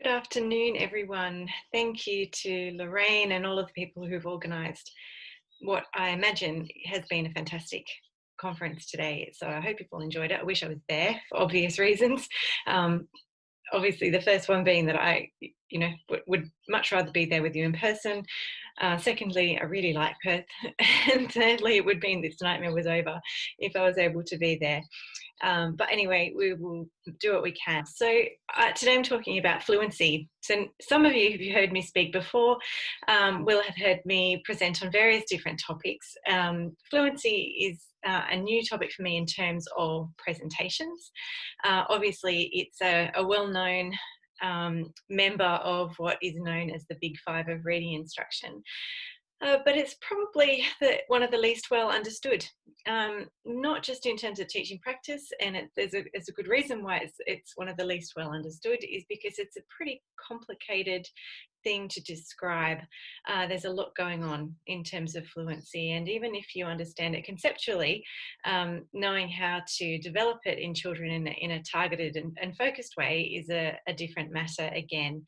Good afternoon, everyone. Thank you to Lorraine and all of the people who've organised what I imagine has been a fantastic conference today. So I hope you've all enjoyed it. I wish I was there for obvious reasons. Um, Obviously, the first one being that I, would much rather be there with you in person. Secondly, I really like Perth. And thirdly, it would mean this nightmare was over if I was able to be there. But anyway, we will do what we can. So today I'm talking about fluency. So some of you who've heard me speak before will have heard me present on various different topics. Fluency is a new topic for me in terms of presentations. Obviously, it's a well-known member of what is known as the Big Five of reading instruction. But it's probably one of the least well understood, not just in terms of teaching practice, and there's a good reason why it's one of the least well understood, is because it's a pretty complicated thing to describe. There's a lot going on in terms of fluency, and even if you understand it conceptually, knowing how to develop it in children in a targeted and focused way is a different matter again.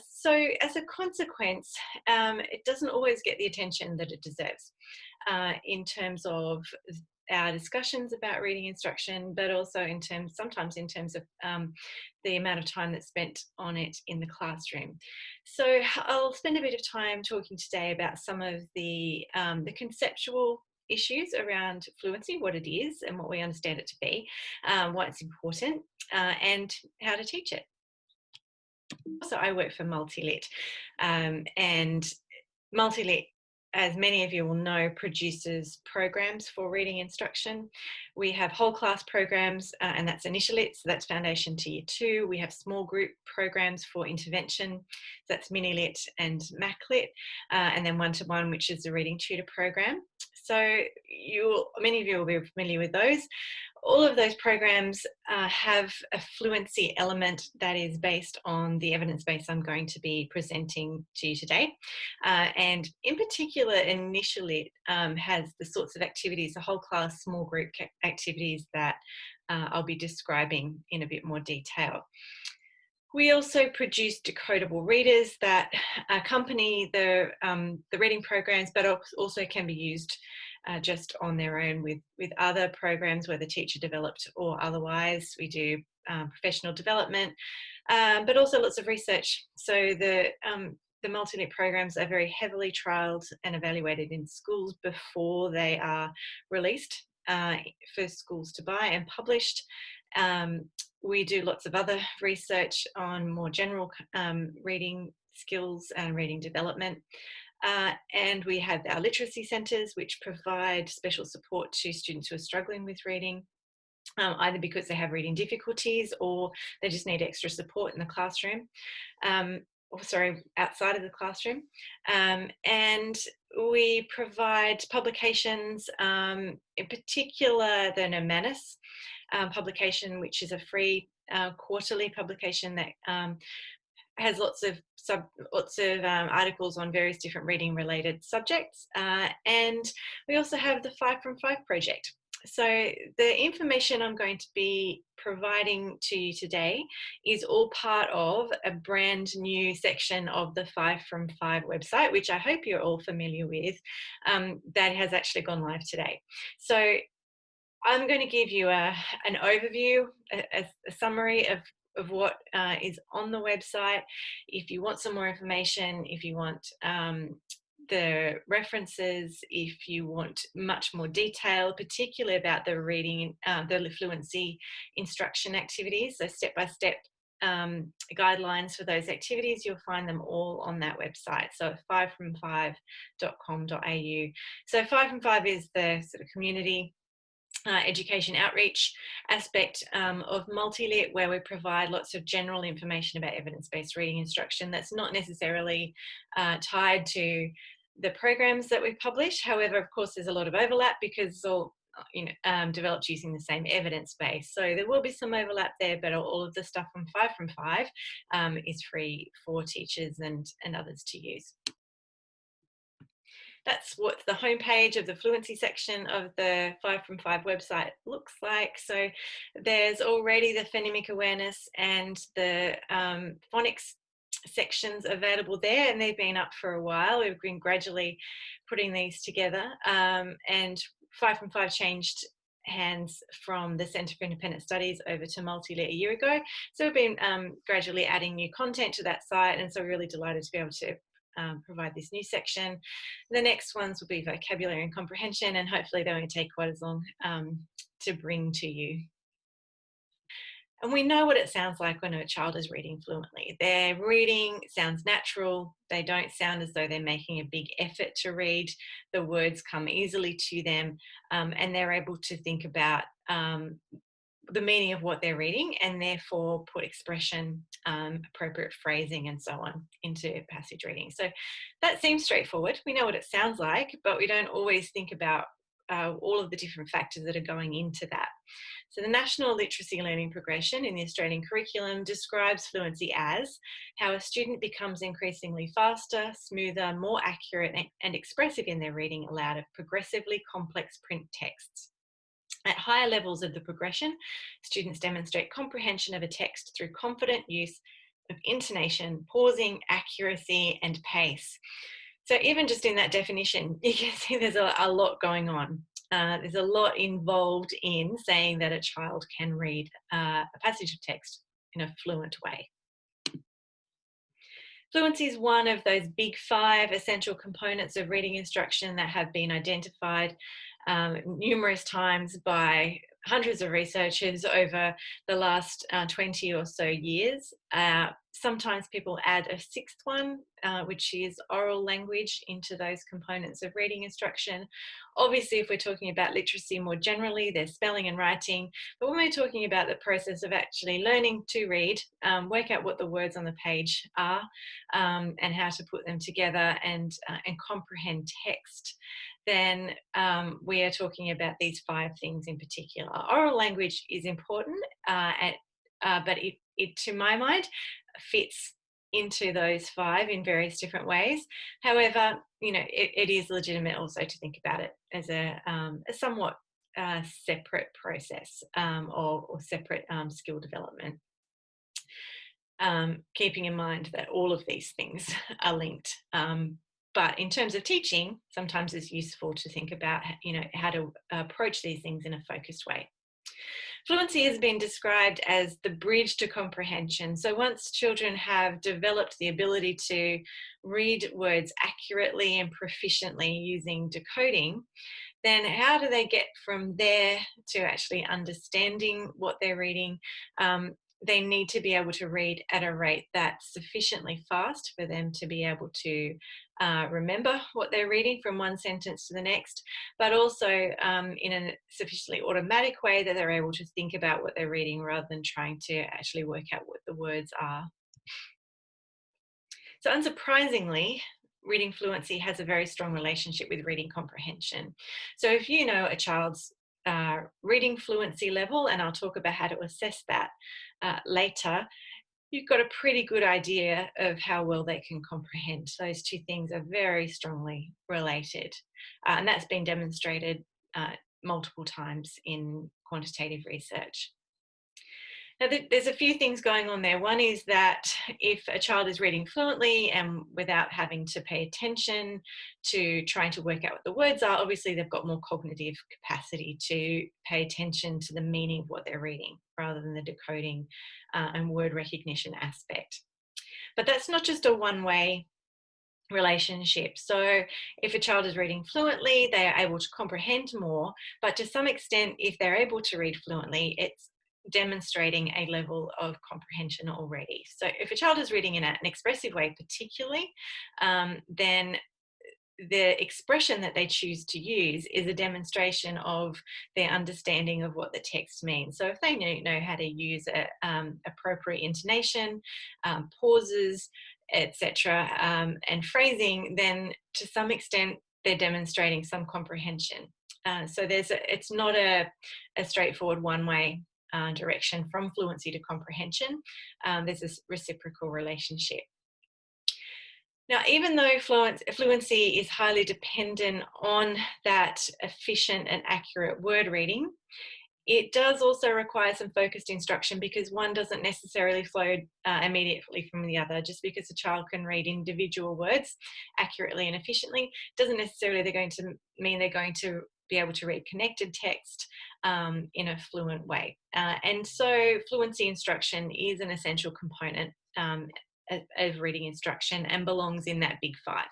So as a consequence, it doesn't always get the attention that it deserves in terms of our discussions about reading instruction, but also sometimes in terms of the amount of time that's spent on it in the classroom. So I'll spend a bit of time talking today about some of the conceptual issues around fluency, what it is and what we understand it to be, why it's important, and how to teach it. So I work for MultiLite, and MultiLite, as many of you will know, produces programs for reading instruction. We have whole class programs, and that's initial lit, so that's foundation to year 2. We have small group programs for intervention, so that's mini lit and mac lit, and then one-to-one, which is the reading tutor program. So many of you will be familiar with those. All of those programs have a fluency element that is based on the evidence base I'm going to be presenting to you today. And in particular, initially has the sorts of activities, the whole class small group activities that I'll be describing in a bit more detail. We also produce decodable readers that accompany the reading programs, but also can be used just on their own with other programs, whether teacher developed or otherwise. We do professional development, but also lots of research. So the MultiLite programs are very heavily trialled and evaluated in schools before they are released for schools to buy and published. We do lots of other research on more general reading skills and reading development. And we have our literacy centres, which provide special support to students who are struggling with reading, either because they have reading difficulties or they just need extra support in the classroom. Outside of the classroom. And we provide publications, in particular the Nomanus publication, which is a free quarterly publication that has lots of articles on various different reading related subjects. And we also have the 5 from 5 project. So the information I'm going to be providing to you today is all part of a brand new section of the 5 from 5 website, which I hope you're all familiar with, that has actually gone live today. So I'm going to give you an overview, a summary of what is on the website. If you want some more information, if you want the references, if you want much more detail, particularly about the reading, the fluency instruction activities, so step-by-step guidelines for those activities, you'll find them all on that website. So 5from5.com.au. So 5 from 5 is the sort of community education outreach aspect of MultiLite, where we provide lots of general information about evidence-based reading instruction that's not necessarily tied to the programs that we publish. However, of course, there's a lot of overlap because it's all developed using the same evidence base. So there will be some overlap there, but all of the stuff from 5 from 5 is free for teachers and others to use. That's what the homepage of the Fluency section of the 5 from 5 website looks like. So there's already the phonemic awareness and the phonics sections available there, and they've been up for a while. We've been gradually putting these together, and 5 from 5 changed hands from the Centre for Independent Studies over to MultiLite a year ago. So we've been gradually adding new content to that site, and so we're really delighted to be able to provide this new section. The next ones will be vocabulary and comprehension, and hopefully they won't take quite as long to bring to you. And we know what it sounds like when a child is reading fluently. Their reading sounds natural. They don't sound as though they're making a big effort to read. The words come easily to them, and they're able to think about the meaning of what they're reading, and therefore put expression, appropriate phrasing, and so on into passage reading. So that seems straightforward. We know what it sounds like, but we don't always think about all of the different factors that are going into that. So the National Literacy Learning Progression in the Australian curriculum describes fluency as how a student becomes increasingly faster, smoother, more accurate, and expressive in their reading aloud of progressively complex print texts. At higher levels of the progression, students demonstrate comprehension of a text through confident use of intonation, pausing, accuracy, and pace. So even just in that definition, you can see there's a lot going on. There's a lot involved in saying that a child can read a passage of text in a fluent way. Fluency is one of those big 5 essential components of reading instruction that have been identified numerous times by hundreds of researchers over the last 20 or so years. Sometimes people add a 6th one, which is oral language, into those components of reading instruction. Obviously, if we're talking about literacy more generally, there's spelling and writing. But when we're talking about the process of actually learning to read, work out what the words on the page are, and how to put them together and comprehend text, then we are talking about these 5 things in particular. Oral language is important, but it, to my mind, fits into those 5 in various different ways. However, it is legitimate also to think about it as a somewhat separate process, or separate skill development. Keeping in mind that all of these things are linked. But in terms of teaching, sometimes it's useful to think about, how to approach these things in a focused way. Fluency has been described as the bridge to comprehension. So once children have developed the ability to read words accurately and proficiently using decoding, then how do they get from there to actually understanding what they're reading? They need to be able to read at a rate that's sufficiently fast for them to be able to remember what they're reading from one sentence to the next, but also in a sufficiently automatic way that they're able to think about what they're reading rather than trying to actually work out what the words are. So unsurprisingly, reading fluency has a very strong relationship with reading comprehension. So if you know a child's reading fluency level, and I'll talk about how to assess that later, you've got a pretty good idea of how well they can comprehend. Those 2 things are very strongly related, and that's been demonstrated multiple times in quantitative research. Now, there's a few things going on there. One is that if a child is reading fluently and without having to pay attention to trying to work out what the words are, obviously they've got more cognitive capacity to pay attention to the meaning of what they're reading rather than the decoding and word recognition aspect. But that's not just a one-way relationship. So if a child is reading fluently, they are able to comprehend more, but to some extent, if they're able to read fluently, it's demonstrating a level of comprehension already. So if a child is reading in an expressive way particularly, then the expression that they choose to use is a demonstration of their understanding of what the text means. So if they know how to use appropriate intonation, pauses, etc., and phrasing, then to some extent they're demonstrating some comprehension. So it's not a straightforward one-way direction from fluency to comprehension. There's this reciprocal relationship. Now, even though fluency is highly dependent on that efficient and accurate word reading, it does also require some focused instruction because one doesn't necessarily flow immediately from the other. Just because a child can read individual words accurately and efficiently doesn't necessarily mean they're going to be able to read connected text in a fluent way. And so fluency instruction is an essential component of reading instruction and belongs in that big five.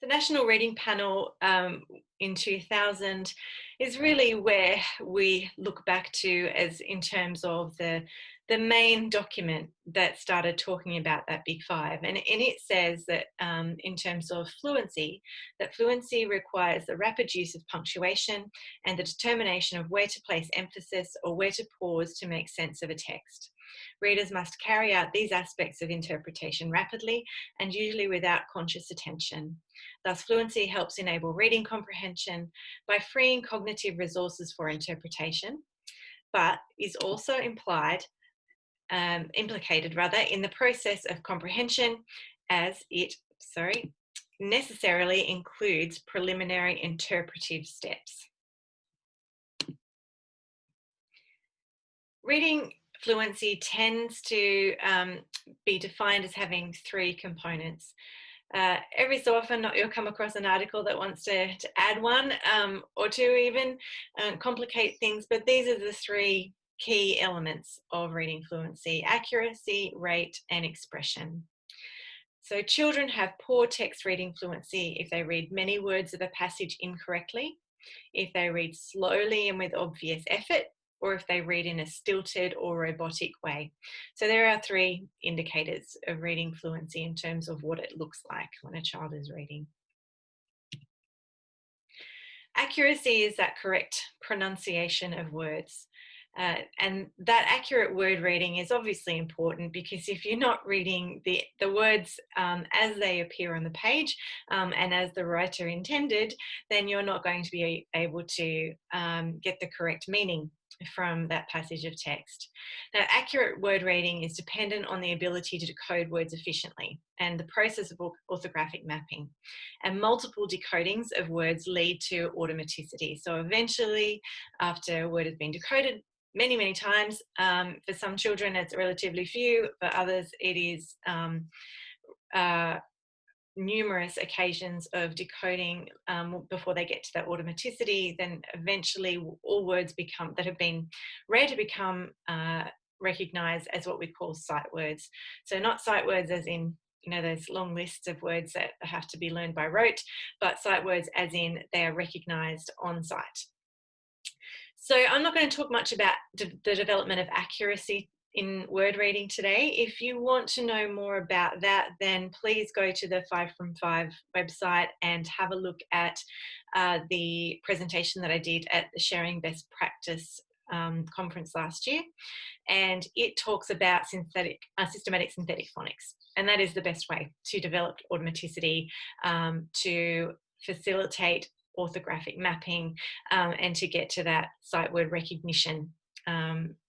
The National Reading Panel in 2000 is really where we look back to as in terms of the main document that started talking about that big five. And it says that in terms of fluency, that fluency requires the rapid use of punctuation and the determination of where to place emphasis or where to pause to make sense of a text. Readers must carry out these aspects of interpretation rapidly and usually without conscious attention. Thus, fluency helps enable reading comprehension by freeing cognitive resources for interpretation, but is also implicated in the process of comprehension as it, necessarily includes preliminary interpretive steps. Reading fluency tends to be defined as having three components. Every so often you'll come across an article that wants to add one or two even, complicate things, but these are the three key elements of reading fluency: accuracy, rate, and expression. So children have poor text reading fluency if they read many words of a passage incorrectly, if they read slowly and with obvious effort, or if they read in a stilted or robotic way. So there are three indicators of reading fluency in terms of what it looks like when a child is reading. Accuracy is that correct pronunciation of words. And that accurate word reading is obviously important because if you're not reading the words as they appear on the page and as the writer intended, then you're not going to be able to get the correct meaning from that passage of text. Now, accurate word reading is dependent on the ability to decode words efficiently and the process of orthographic mapping. And multiple decodings of words lead to automaticity. So eventually, after a word has been decoded many times, for some children it's relatively few, for others it is numerous occasions of decoding before they get to that automaticity. Then eventually all words that have been read become recognized as what we call sight words. So not sight words as in those long lists of words that have to be learned by rote, but sight words as in they are recognized on sight. So I'm not going to talk much about the development of accuracy in word reading today. If you want to know more about that, then please go to the 5 from 5 website and have a look at the presentation that I did at the Sharing Best Practice conference last year. And it talks about systematic synthetic phonics. And that is the best way to develop automaticity, to facilitate orthographic mapping, and to get to that sight word recognition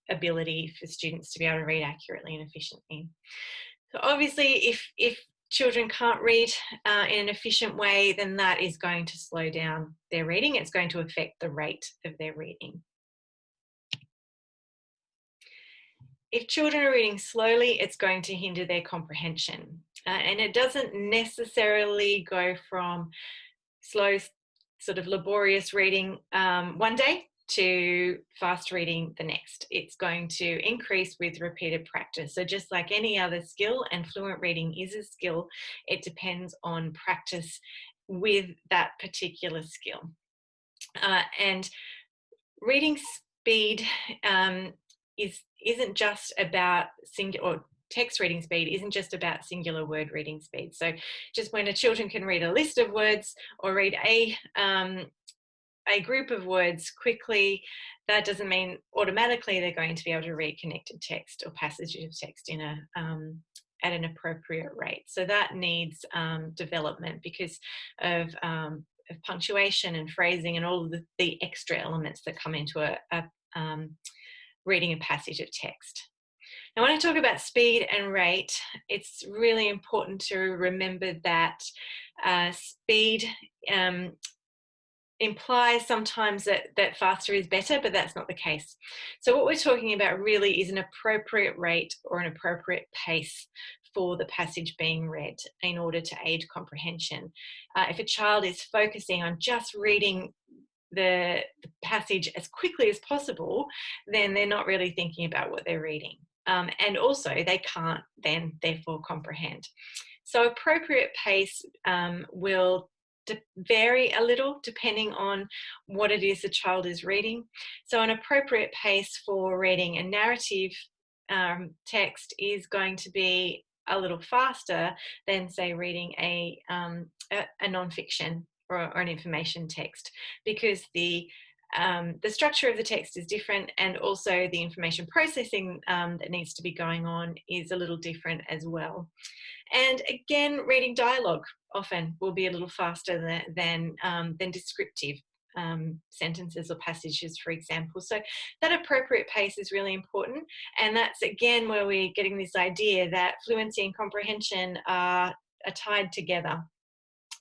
ability for students to be able to read accurately and efficiently. So obviously, if children can't read in an efficient way, then that is going to slow down their reading. It's going to affect the rate of their reading. If children are reading slowly, it's going to hinder their comprehension. And it doesn't necessarily go from slow, sort of laborious reading one day to fast reading the next. It's going to increase with repeated practice. So just like any other skill, and fluent reading is a skill, it depends on practice with that particular skill. And reading speed isn't just about text reading speed isn't just about singular word reading speed. So just when children can read a list of words or read a group of words quickly, that doesn't mean automatically they're going to be able to read connected text or passages of text in at an appropriate rate. So that needs development because of punctuation and phrasing and all of the extra elements that come into reading a passage of text. Now, when I talk about speed and rate, it's really important to remember that speed implies sometimes that faster is better, but that's not the case. So what we're talking about really is an appropriate rate or an appropriate pace for the passage being read in order to aid comprehension. If a child is focusing on just reading the passage as quickly as possible, then they're not really thinking about what they're reading. And also they can't then therefore comprehend. So appropriate pace will vary a little depending on what it is the child is reading. So an appropriate pace for reading a narrative text is going to be a little faster than, say, reading a non-fiction or an information text, because the structure of the text is different, and also the information processing that needs to be going on is a little different as well. And again, reading dialogue often will be a little faster than descriptive sentences or passages, for example. So that appropriate pace is really important. And that's again where we're getting this idea that fluency and comprehension are tied together.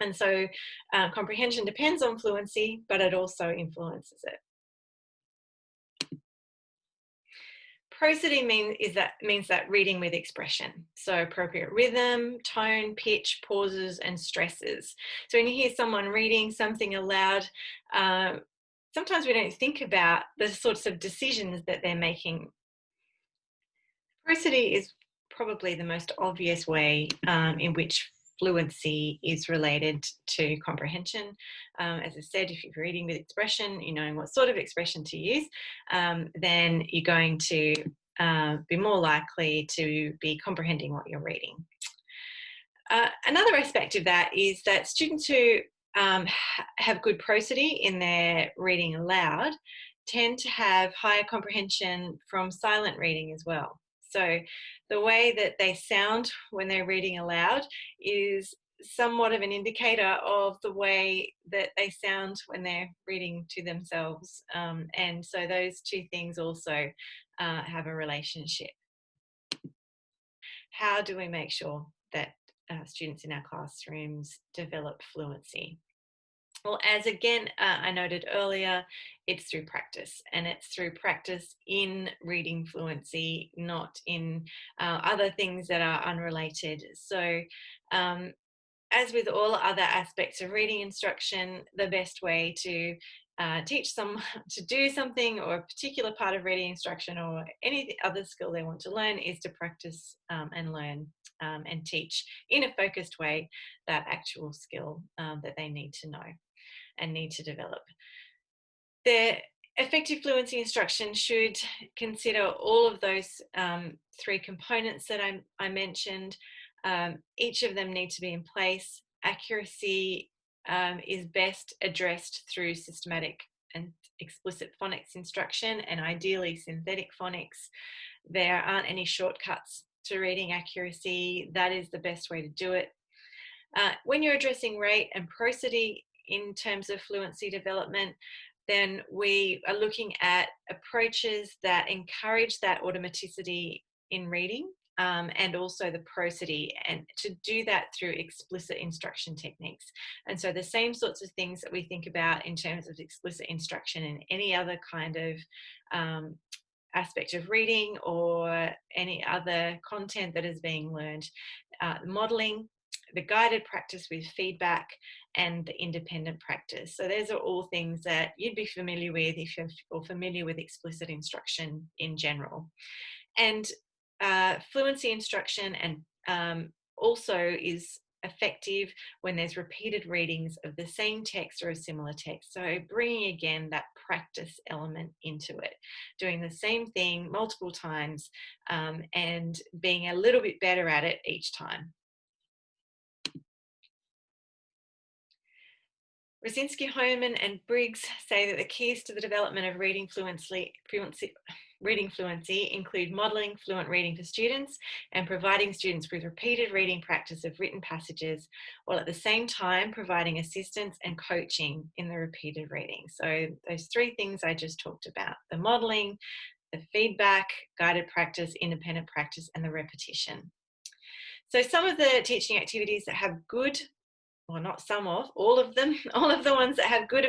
And so comprehension depends on fluency, but it also influences it. Prosody means that reading with expression. So appropriate rhythm, tone, pitch, pauses, and stresses. So when you hear someone reading something aloud, sometimes we don't think about the sorts of decisions that they're making. Prosody is probably the most obvious way in which fluency is related to comprehension. As I said, if you're reading with expression, you know what sort of expression to use, then you're going to be more likely to be comprehending what you're reading. Another aspect of that is that students who have good prosody in their reading aloud tend to have higher comprehension from silent reading as well. So the way that they sound when they're reading aloud is somewhat of an indicator of the way that they sound when they're reading to themselves. And so those two things also have a relationship. How do we make sure that students in our classrooms develop fluency? Well, as again, I noted earlier, it's through practice, and it's through practice in reading fluency, not in other things that are unrelated. So as with all other aspects of reading instruction, the best way to teach someone to do something, or a particular part of reading instruction, or any other skill they want to learn, is to practice and learn and teach in a focused way that actual skill that they need to know and need to develop. The effective fluency instruction should consider all of those three components that I mentioned. Each of them need to be in place. Accuracy is best addressed through systematic and explicit phonics instruction, and ideally synthetic phonics. There aren't any shortcuts to reading accuracy. That is the best way to do it. When you're addressing rate and prosody in terms of fluency development, then we are looking at approaches that encourage that automaticity in reading, and also the prosody, and to do that through explicit instruction techniques. And so the same sorts of things that we think about in terms of explicit instruction in any other kind of aspect of reading or any other content that is being learned. Modeling, the guided practice with feedback, and the independent practice. So those are all things that you'd be familiar with if you're familiar with explicit instruction in general. And fluency instruction and also is effective when there's repeated readings of the same text or a similar text. So bringing again that practice element into it, doing the same thing multiple times and being a little bit better at it each time. Rosinski, Homan, and Briggs say that the keys to the development of reading fluency include modelling fluent reading for students and providing students with repeated reading practice of written passages, while at the same time providing assistance and coaching in the repeated reading. So those three things I just talked about: the modelling, the feedback, guided practice, independent practice, and the repetition. So some of the teaching activities that have good, well, not some of, all of them, all of the ones that have good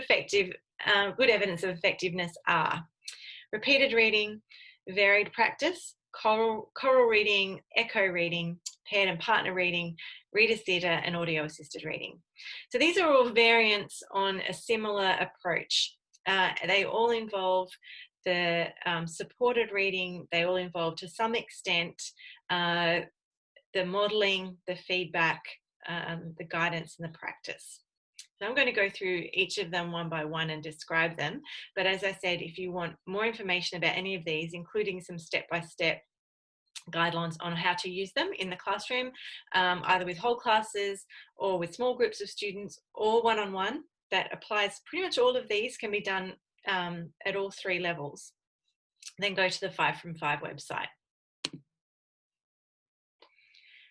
evidence of effectiveness are repeated reading, varied practice, choral reading, echo reading, paired and partner reading, reader's theatre, and audio assisted reading. So these are all variants on a similar approach. They all involve the supported reading. They all involve, to some extent, the modelling, the feedback, the guidance, and the practice. So I'm going to go through each of them one by one and describe them. But as I said, if you want more information about any of these, including some step-by-step guidelines on how to use them in the classroom, either with whole classes or with small groups of students or one-on-one, that applies, pretty much all of these can be done at all 3 levels. Then go to the 5 from 5 website.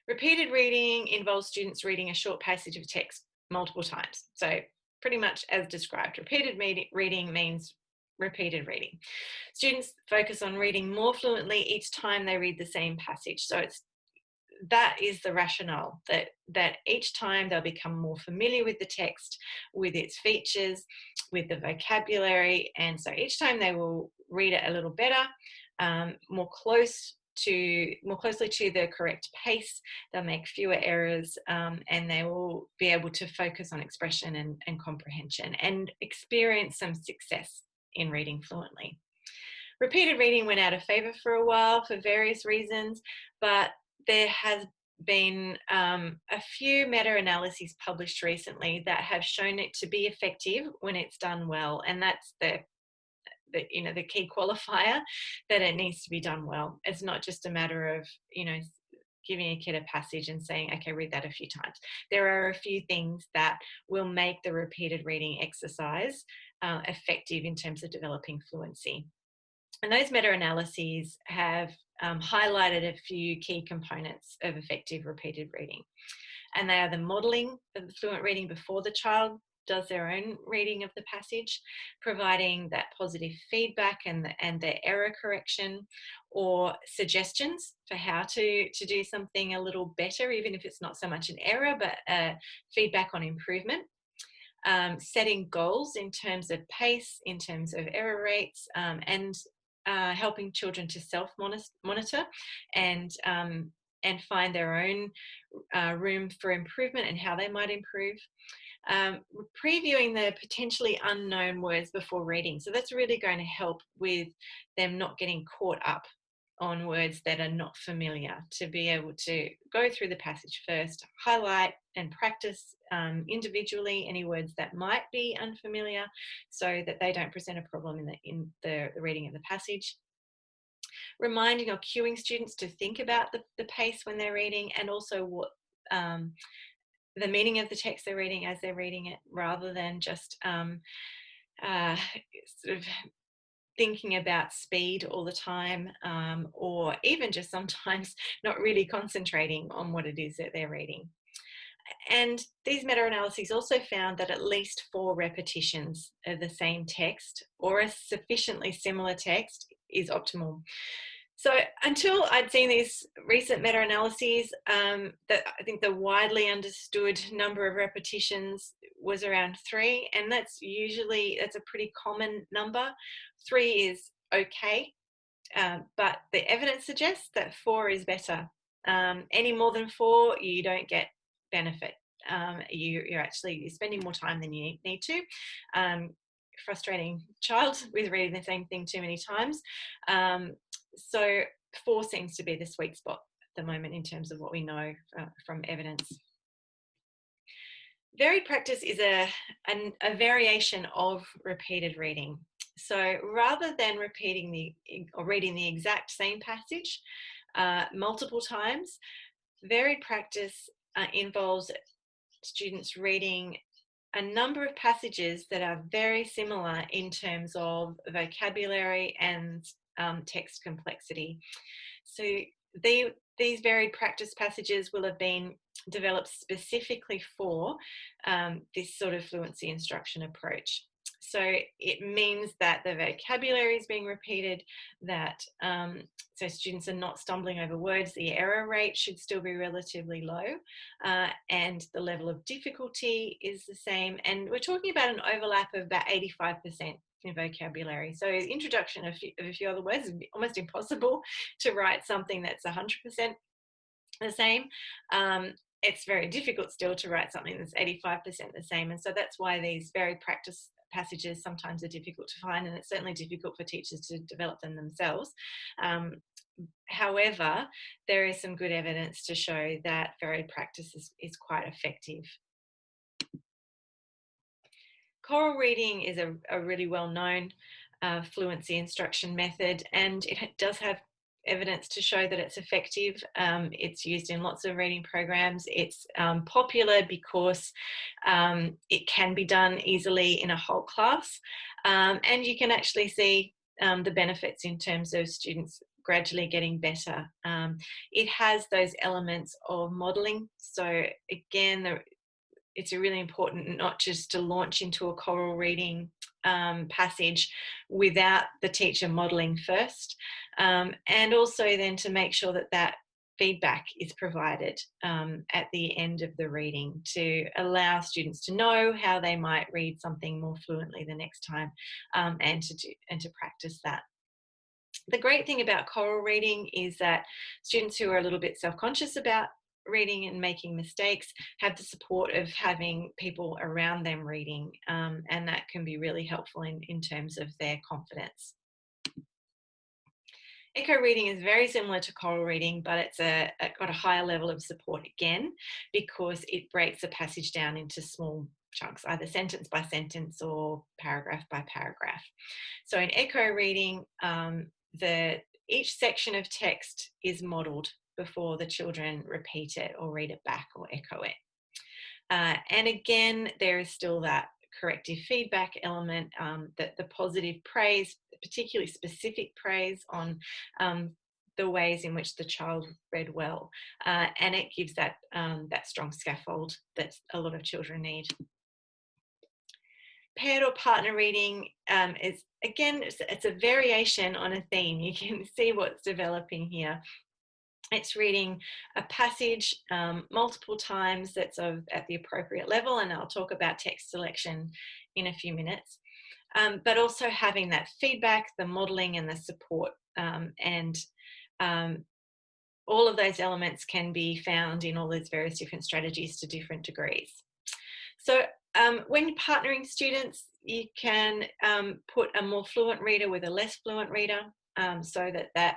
Repeated reading involves students reading a short passage of text multiple times. So pretty much as described, repeated reading means repeated reading. Students focus on reading more fluently each time they read the same passage. So that is the rationale, that each time they'll become more familiar with the text, with its features, with the vocabulary. And so each time they will read it a little better, more closely to the correct pace. They'll make fewer errors, and they will be able to focus on expression and comprehension and experience some success in reading fluently. Repeated reading went out of favour for a while for various reasons, but there has been a few meta-analyses published recently that have shown it to be effective when it's done well, and that's the key qualifier, that it needs to be done well. It's not just a matter of, giving a kid a passage and saying, okay, read that a few times. There are a few things that will make the repeated reading exercise effective in terms of developing fluency. And those meta-analyses have highlighted a few key components of effective repeated reading. And they are the modelling of the fluent reading before the child does their own reading of the passage, providing that positive feedback and their error correction, or suggestions for how to do something a little better, even if it's not so much an error, but feedback on improvement. Setting goals in terms of pace, in terms of error rates, and helping children to self-monitor and find their own room for improvement and how they might improve. Previewing the potentially unknown words before reading. So that's really going to help with them not getting caught up on words that are not familiar, to be able to go through the passage first, highlight and practice individually any words that might be unfamiliar, so that they don't present a problem in the reading of the passage. Reminding or cueing students to think about the pace when they're reading, and also what the meaning of the text they're reading as they're reading it, rather than just sort of thinking about speed all the time, or even just sometimes not really concentrating on what it is that they're reading. And these meta-analyses also found that at least 4 repetitions of the same text or a sufficiently similar text is optimal. So until I'd seen these recent meta-analyses, that I think the widely understood number of repetitions was around 3, and that's a pretty common number. 3 is okay, but the evidence suggests that 4 is better. Any more than 4, you don't get benefit. You're spending more time than you need to. Frustrating child with reading the same thing too many times. So 4 seems to be the sweet spot at the moment in terms of what we know from evidence. Varied practice is a variation of repeated reading. So rather than reading the exact same passage multiple times, varied practice involves students reading a number of passages that are very similar in terms of vocabulary and text complexity. So these varied practice passages will have been developed specifically for this sort of fluency instruction approach. So it means that the vocabulary is being repeated, that so students are not stumbling over words. The error rate should still be relatively low, and the level of difficulty is the same. And we're talking about an overlap of about 85% in vocabulary. So introduction of a few other words is almost impossible to write something that's 100% the same. It's very difficult still to write something that's 85% the same. And so that's why these very practice passages sometimes are difficult to find, and it's certainly difficult for teachers to develop them themselves. However, there is some good evidence to show that varied practice is quite effective. Choral reading is a really well-known fluency instruction method, and it does have evidence to show that it's effective. It's used in lots of reading programs. It's popular because it can be done easily in a whole class, and you can actually see the benefits in terms of students gradually getting better. It has those elements of modelling. So again, it's really important not just to launch into a choral reading passage without the teacher modelling first, and also then to make sure that that feedback is provided at the end of the reading to allow students to know how they might read something more fluently the next time, and to practice that. The great thing about choral reading is that students who are a little bit self-conscious about reading and making mistakes have the support of having people around them reading, and that can be really helpful in terms of their confidence. Echo reading is very similar to choral reading, but it's got a higher level of support again, because it breaks a passage down into small chunks, either sentence by sentence or paragraph by paragraph. So in echo reading, each section of text is modelled before the children repeat it or read it back or echo it. And again, there is still that corrective feedback element, that the positive praise, particularly specific praise on the ways in which the child read well, and it gives that strong scaffold that a lot of children need. Paired or partner reading is, again, it's a variation on a theme. You can see what's developing here. It's reading a passage multiple times that's at the appropriate level, and I'll talk about text selection in a few minutes. But also having that feedback, the modelling and the support, and all of those elements can be found in all these various different strategies to different degrees. So when you're partnering students, you can put a more fluent reader with a less fluent reader, so that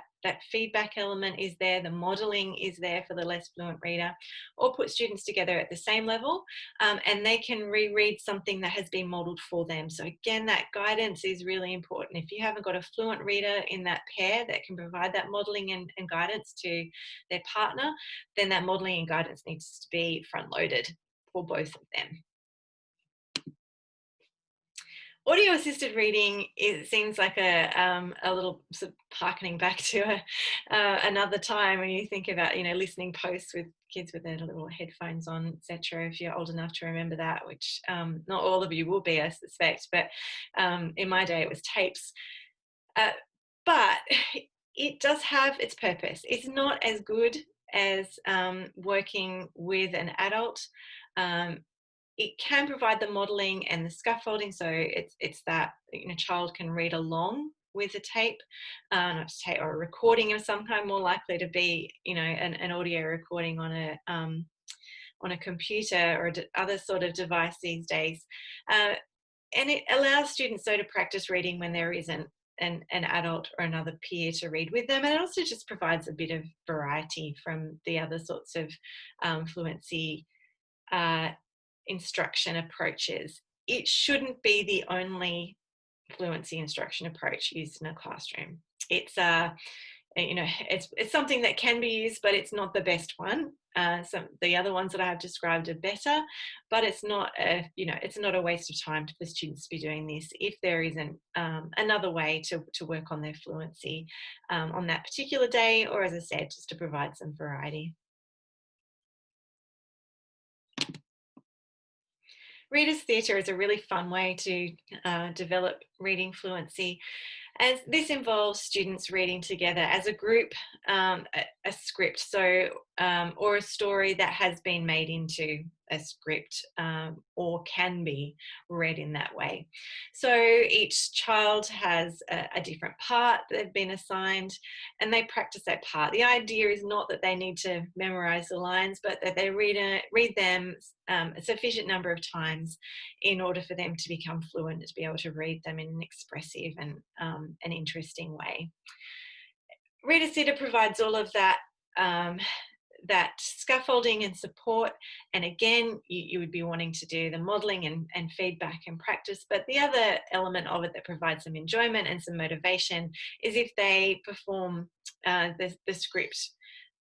feedback element is there, the modelling is there for the less fluent reader, or put students together at the same level, and they can reread something that has been modelled for them. So again, that guidance is really important. If you haven't got a fluent reader in that pair that can provide that modelling and guidance to their partner, then that modelling and guidance needs to be front-loaded for both of them. Audio assisted reading, it seems like a little sort of harkening back to another time when you think about, listening posts with kids with their little headphones on, etc. If you're old enough to remember that, which not all of you will be, I suspect, but in my day it was tapes. But it does have its purpose. It's not as good as working with an adult. It can provide the modelling and the scaffolding, so it's that child can read along with a tape, not a tape or a recording of some kind, more likely to be an audio recording on a computer or other sort of device these days, and it allows students to practice reading when there isn't an adult or another peer to read with them, and it also just provides a bit of variety from the other sorts of fluency instruction approaches. It shouldn't be the only fluency instruction approach used in a classroom. It's it's something that can be used, but it's not the best one. The other ones that I have described are better, but it's not it's not a waste of time for students to be doing this if there isn't another way to work on their fluency on that particular day, or, as I said, just to provide some variety. Readers' theatre is a really fun way to develop reading fluency, as this involves students reading together as a group, a script, or a story that has been made into a script, or can be read in that way. So each child has a different part they've been assigned, and they practice that part. The idea is not that they need to memorize the lines, but that they read them a sufficient number of times in order for them to become fluent, to be able to read them in an expressive and an interesting way. Reader Theatre provides all of that that scaffolding and support. And again, you would be wanting to do the modeling and feedback and practice. But the other element of it that provides some enjoyment and some motivation is if they perform the script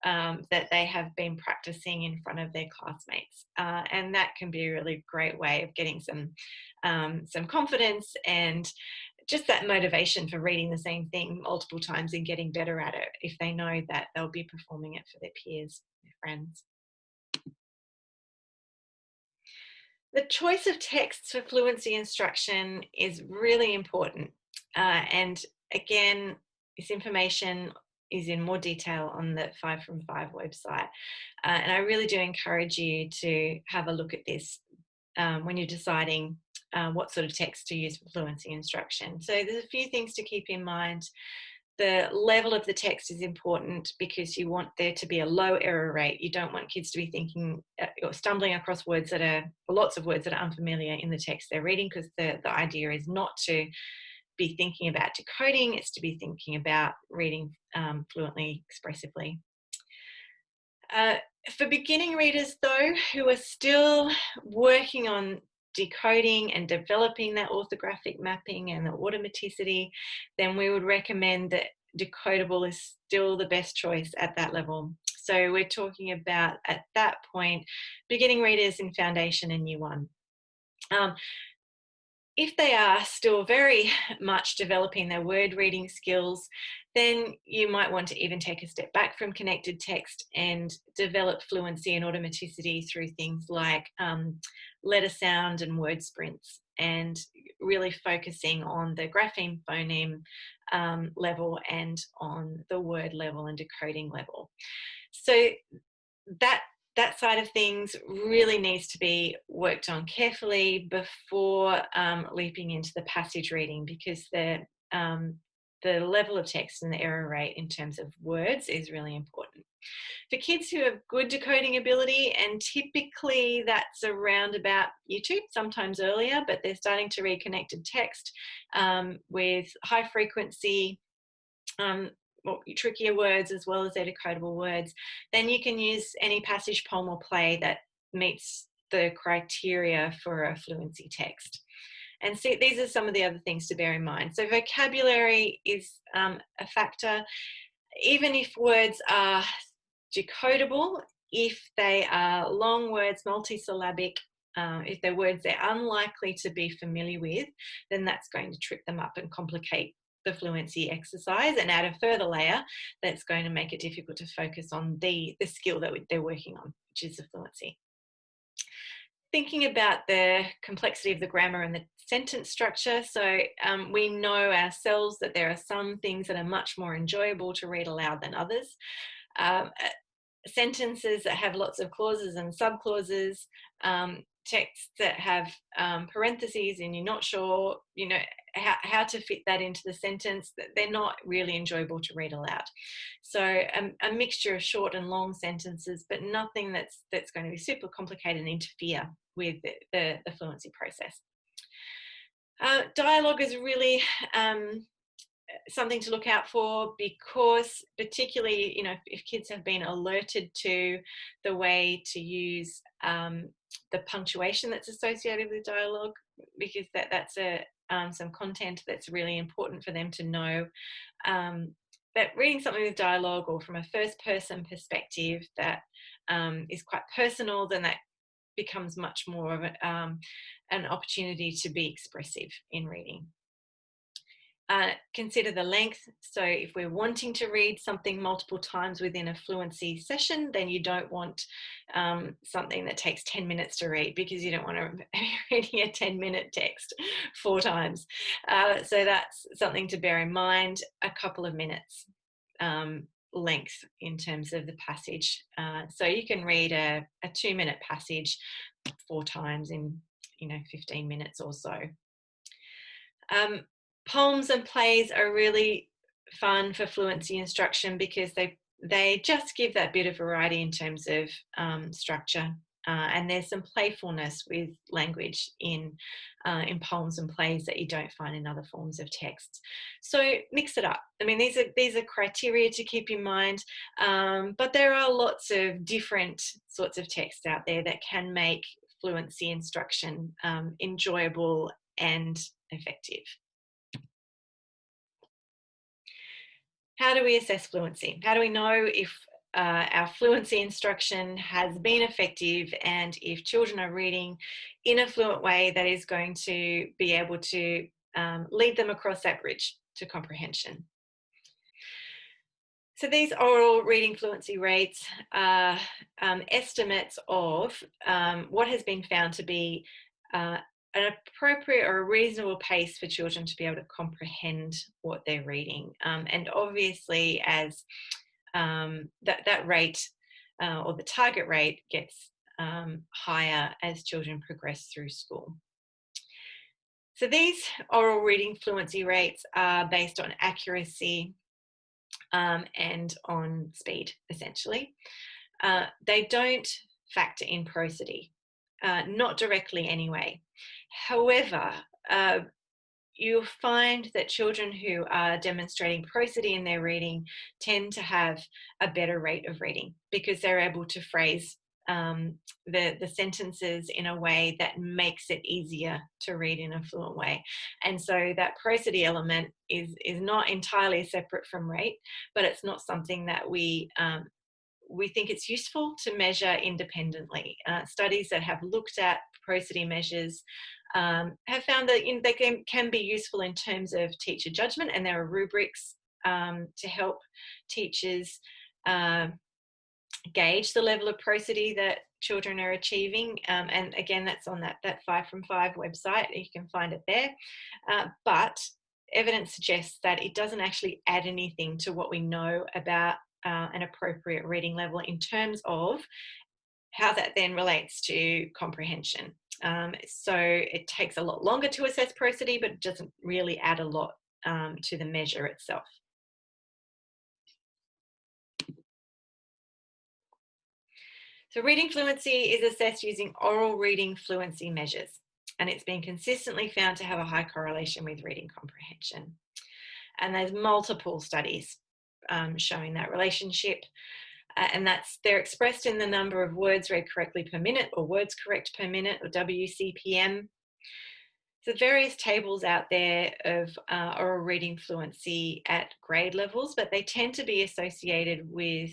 that they have been practicing in front of their classmates. And that can be a really great way of getting some confidence and just that motivation for reading the same thing multiple times and getting better at it if they know that they'll be performing it for their peers, their friends. The choice of texts for fluency instruction is really important. And again, this information is in more detail on the 5 from 5 website. And I really do encourage you to have a look at this when you're deciding what sort of text to use for fluency instruction. So there's a few things to keep in mind. The level of the text is important because you want there to be a low error rate. You don't want kids to be thinking or stumbling across words that are, or lots of words that are unfamiliar in the text they're reading, because the idea is not to be thinking about decoding, it's to be thinking about reading fluently, expressively. For beginning readers, though, who are still working on decoding and developing that orthographic mapping and the automaticity, then we would recommend that decodable is still the best choice at that level. So we're talking about, at that point, beginning readers in Foundation and Year 1. If they are still very much developing their word reading skills, then you might want to even take a step back from connected text and develop fluency and automaticity through things like letter sound and word sprints, and really focusing on the grapheme phoneme level and on the word level and decoding level. So that side of things really needs to be worked on carefully before leaping into the passage reading, because the level of text and the error rate in terms of words is really important. For kids who have good decoding ability, and typically that's around about Year 2, sometimes earlier, but they're starting to read connected text with high frequency, trickier words as well as their decodable words, then you can use any passage, poem or play that meets the criteria for a fluency text. And see, these are some of the other things to bear in mind. So vocabulary is a factor. Even if words are decodable, if they are long words, multisyllabic, if they're words they're unlikely to be familiar with, then that's going to trip them up and complicate the fluency exercise and add a further layer that's going to make it difficult to focus on the skill that they're working on, which is the fluency. Thinking about the complexity of the grammar and the sentence structure. So we know ourselves that there are some things that are much more enjoyable to read aloud than others. Sentences that have lots of clauses and subclauses, texts that have parentheses and you're not sure, how to fit that into the sentence, that they're not really enjoyable to read aloud. So a mixture of short and long sentences, but nothing that's going to be super complicated and interfere with the fluency process. Dialogue is really something to look out for, because particularly, if kids have been alerted to the way to use the punctuation that's associated with dialogue, because that's some content that's really important for them to know, that reading something with dialogue or from a first person perspective that is quite personal, then that becomes much more of an opportunity to be expressive in reading. Consider the length. So if we're wanting to read something multiple times within a fluency session, then you don't want something that takes 10 minutes to read, because you don't want to be reading a 10-minute text 4 times. So that's something to bear in mind. A couple of minutes length in terms of the passage. So you can read a 2-minute passage 4 times in 15 minutes or so. Poems and plays are really fun for fluency instruction because they just give that bit of variety in terms of structure, and there's some playfulness with language in poems and plays that you don't find in other forms of text. So mix it up. I mean, these are criteria to keep in mind, but there are lots of different sorts of texts out there that can make fluency instruction enjoyable and effective. How do we assess fluency? How do we know if our fluency instruction has been effective and if children are reading in a fluent way that is going to be able to lead them across that bridge to comprehension? So these oral reading fluency rates are estimates of what has been found to be an appropriate or a reasonable pace for children to be able to comprehend what they're reading. And obviously, as that rate or the target rate gets higher as children progress through school. So these oral reading fluency rates are based on accuracy and on speed, essentially. They don't factor in prosody, not directly anyway. However, you'll find that children who are demonstrating prosody in their reading tend to have a better rate of reading because they're able to phrase the sentences in a way that makes it easier to read in a fluent way. And so that prosody element is not entirely separate from rate, but it's not something that we think it's useful to measure independently. Studies that have looked at prosody measures have found that they can be useful in terms of teacher judgment, and there are rubrics to help teachers gauge the level of prosody that children are achieving. And again, that's on that 5 from 5 website. You can find it there. But evidence suggests that it doesn't actually add anything to what we know about an appropriate reading level in terms of how that then relates to comprehension. So it takes a lot longer to assess prosody, but it doesn't really add a lot to the measure itself. So reading fluency is assessed using oral reading fluency measures, and it's been consistently found to have a high correlation with reading comprehension. And there's multiple studies showing that relationship. And they're expressed in the number of words read correctly per minute, or words correct per minute, or WCPM. So various tables out there of oral reading fluency at grade levels, but they tend to be associated with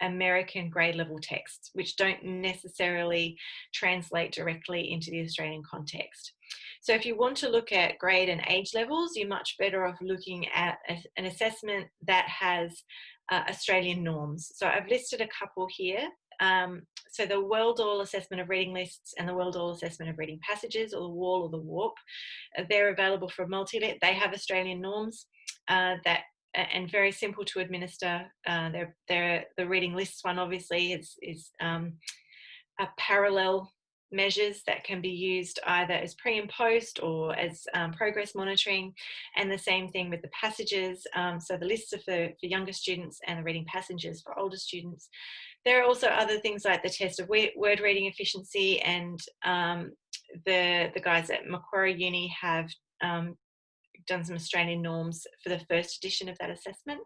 American grade level texts, which don't necessarily translate directly into the Australian context. So if you want to look at grade and age levels, you're much better off looking at an assessment that has Australian norms. So I've listed a couple here. So the World All Assessment of Reading Lists and the World All Assessment of Reading Passages, or the WAL or the WARP, they're available for MultiLite. They have Australian norms and very simple to administer. The reading lists one obviously is a parallel measures that can be used either as pre and post or as progress monitoring, and the same thing with the passages. So the lists are for younger students and the reading passages for older students. There are also other things like the test of word reading efficiency, and the guys at Macquarie Uni have done some Australian norms for the first edition of that assessment.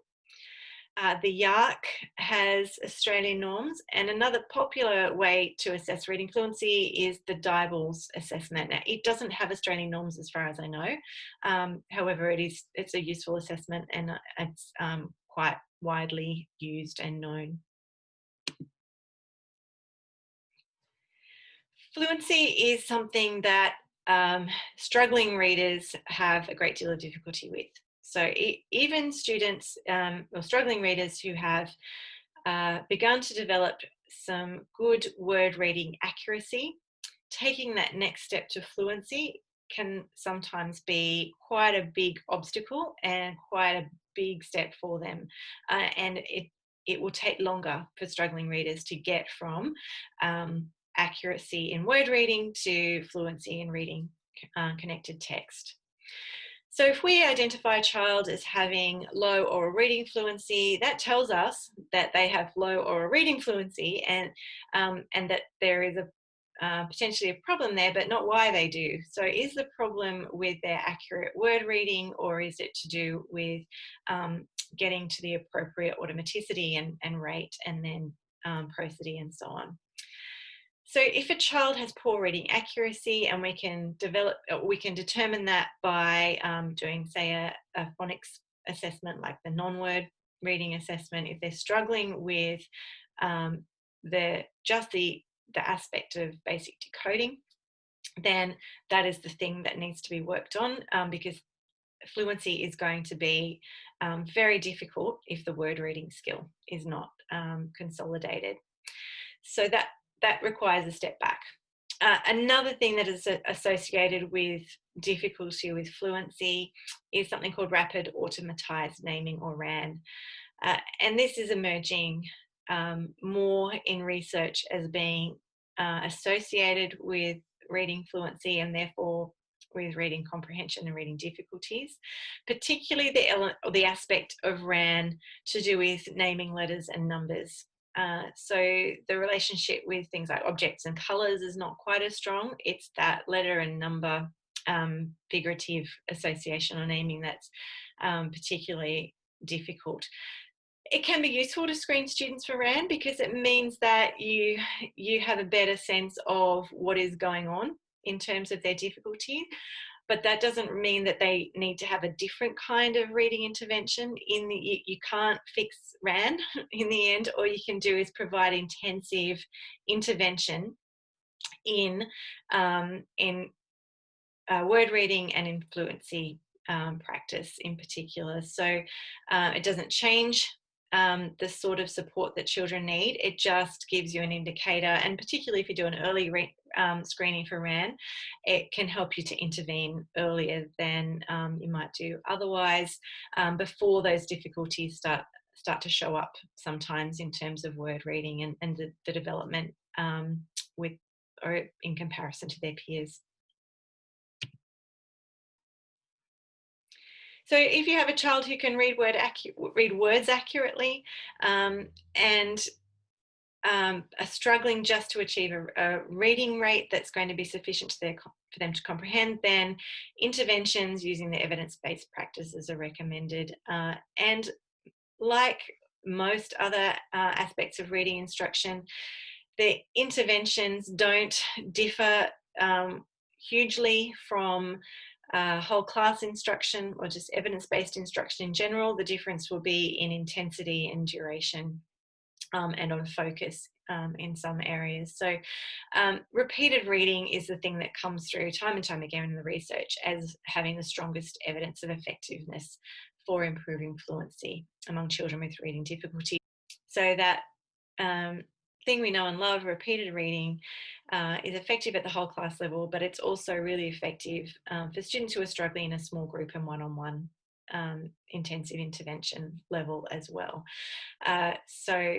The YARC has Australian norms, and another popular way to assess reading fluency is the Dibbles assessment. Now, it doesn't have Australian norms as far as I know. However, it's a useful assessment, and it's quite widely used and known. Fluency is something that struggling readers have a great deal of difficulty with. So even students or struggling readers who have begun to develop some good word reading accuracy, taking that next step to fluency can sometimes be quite a big obstacle and quite a big step for them. And it will take longer for struggling readers to get from accuracy in word reading to fluency in reading connected text. So if we identify a child as having low oral reading fluency, that tells us that they have low oral reading fluency, and that there is a potentially a problem there, but not why they do. So is the problem with their accurate word reading, or is it to do with getting to the appropriate automaticity and rate, and then prosody and so on? So if a child has poor reading accuracy, and we can determine that by doing, say, a phonics assessment like the non-word reading assessment. If they're struggling with the aspect of basic decoding, then that is the thing that needs to be worked on, because fluency is going to be very difficult if the word reading skill is not consolidated. So that requires a step back. Another thing that is associated with difficulty with fluency is something called rapid automatized naming, or RAN. And this is emerging more in research as being associated with reading fluency, and therefore with reading comprehension and reading difficulties, particularly the aspect of RAN to do with naming letters and numbers. So the relationship with things like objects and colours is not quite as strong. It's that letter and number figurative association or naming that's particularly difficult. It can be useful to screen students for RAN because it means that you have a better sense of what is going on in terms of their difficulty. But that doesn't mean that they need to have a different kind of reading intervention. You can't fix RAN in the end. All you can do is provide intensive intervention in word reading and in fluency practice in particular. So it doesn't change the sort of support that children need. It just gives you an indicator, and particularly if you do an early screening for RAN, it can help you to intervene earlier than you might do otherwise, before those difficulties start to show up sometimes in terms of word reading and the development with or in comparison to their peers. So if you have a child who can read words accurately, and are struggling just to achieve a reading rate that's going to be sufficient for them to comprehend, then interventions using the evidence-based practices are recommended. And like most other aspects of reading instruction, the interventions don't differ hugely from whole class instruction or just evidence-based instruction in general. The difference will be in intensity and duration, and on focus in some areas. So repeated reading is the thing that comes through time and time again in the research as having the strongest evidence of effectiveness for improving fluency among children with reading difficulty. So that thing we know and love, repeated reading, is effective at the whole class level, but it's also really effective for students who are struggling in a small group and one-on-one intensive intervention level as well. So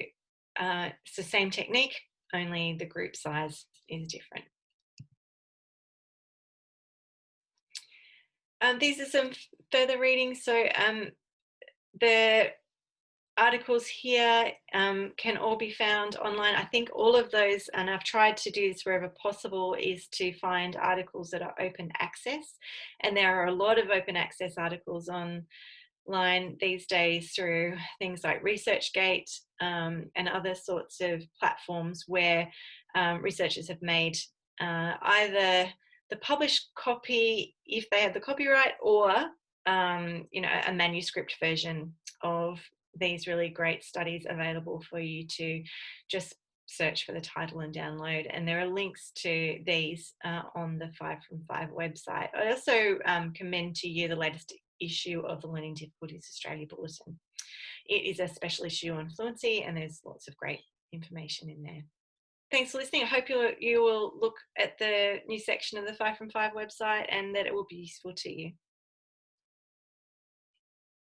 it's the same technique, only the group size is different. These are some further readings. So the articles here can all be found online. I think all of those, and I've tried to do this wherever possible, is to find articles that are open access. And there are a lot of open access articles online these days through things like ResearchGate and other sorts of platforms where researchers have made either the published copy, if they have the copyright, or a manuscript version of these really great studies available for you to just search for the title and download. And there are links to these on the 5 from 5 website. I also commend to you the latest issue of the Learning Difficulties Australia Bulletin. It is a special issue on fluency, and there's lots of great information in there. Thanks for listening. I hope you will look at the new section of the 5 from 5 website and that it will be useful to you.